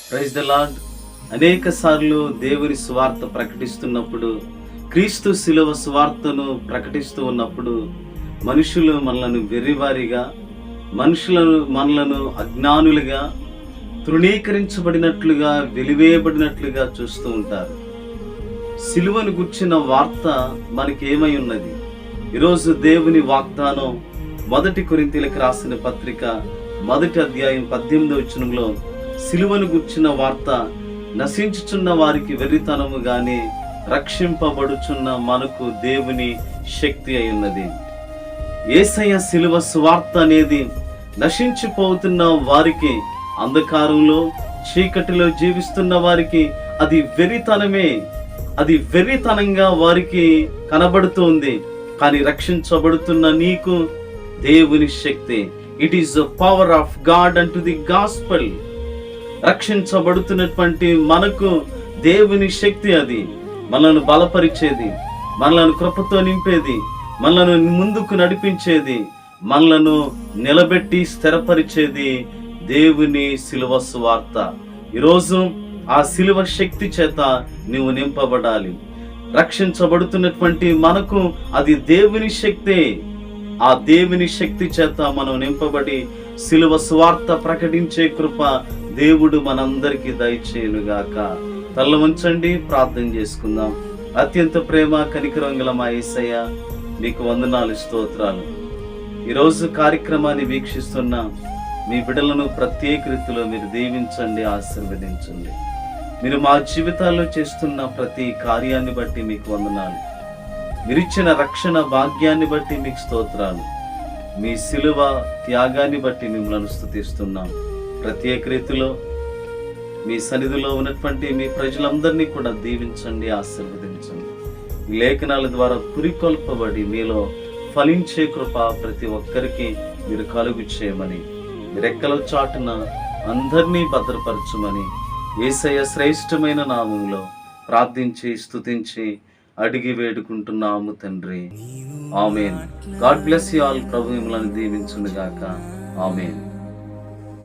Praise the lord. అనేక సార్లు దేవుని సువార్త ప్రకటిస్తున్నప్పుడు, క్రీస్తు శిలువ సువార్తను ప్రకటిస్తూ ఉన్నప్పుడు మనుషులు మనలను వెర్రివారిగా, మనలను అజ్ఞానులుగా, తృణీకరించబడినట్లుగా, వెలివేయబడినట్లుగా చూస్తూ ఉంటారు. సిలువను గుర్చిన వార్త మనకేమై ఉన్నది? ఈరోజు దేవుని వాగ్దానం 1 కొరింథీయులకు రాసిన పత్రిక 1వ అధ్యాయం 18వ వచనంలో సిలువను గుర్చిన వార్త నశించుచున్న వారికి వెర్రితనము గాని రక్షింపబడుచున్న మనకు దేవుని శక్తి అయి ఉన్నది. యేసయ్య సిలువ సువార్త అనేది నశించిపోతున్న వారికి, అంధకారంలో చీకటిలో జీవిస్తున్న వారికి అది వెర్రితనమే. అది వెర్రితనంగా వారికి కనబడుతుంది. కానీ రక్షించబడుతున్న నీకు దేవుని శక్తి. It is the power of God అంటు ది గాస్పెల్. రక్షించబడుతున్నటువంటి మనకు దేవుని శక్తి అది. మనల్ని బలపరిచేది, మనలను కృపతో నింపేది, మనలను ముందుకు నడిపించేది, మనలను నిలబెట్టి స్థిరపరిచేది దేవుని సిలువ సువార్త. ఈరోజు ఆ సిలువ శక్తి చేత నీవు నింపబడాలి. రక్షించబడుతున్నటువంటి మనకు అది దేవుని శక్తే. ఆ దేవుని శక్తి చేత మనం నింపబడి సిలువ సువార్త ప్రకటించే కృప దేవుడు మనందరికీ దయచేయునుగాక. తల్ల వంచండి, ప్రార్థన చేసుకుందాం. అత్యంత ప్రేమ కనికరం గల మా యేసయ్య, నీకు వందనాలు, స్తోత్రాలు. ఈరోజు కార్యక్రమాన్ని వీక్షిస్తున్న మీ బిడ్డలను ప్రత్యేక రీతిలో మీరు దీవించండి, ఆశీర్వదించండి. మీరు మా జీవితాల్లో చేస్తున్న ప్రతి కార్యాన్ని బట్టి మీకు వందనాలు. మీరిచ్చిన రక్షణ భాగ్యాన్ని బట్టి మీకు స్తోత్రాలు. మీ సిలువ త్యాగాన్ని బట్టి మిమ్మల్ని స్తుతిస్తున్నాం. ప్రత్యేక రీతిలో మీ సన్నిధిలో ఉన్నటువంటి మీ ప్రజలందరినీ కూడా దీవించండి, ఆశీర్వదించండి. ఈ లేఖనాల ద్వారా పురికొల్పబడి మీలో ఫలించే కృప ప్రతి ఒక్కరికి మీరు కలుగు చేయమని, మీ రెక్కల చాటున అందరినీ భద్రపరచమని యేసయ్య శ్రేష్టమైన నామంలో ప్రార్థించి స్తుతించి అడిగి వేడుకుంటున్నాము తండ్రి. ఆమేన్. God bless you all. ప్రభు మిమ్మల్ని దీవించును గాక. ఆమేన్.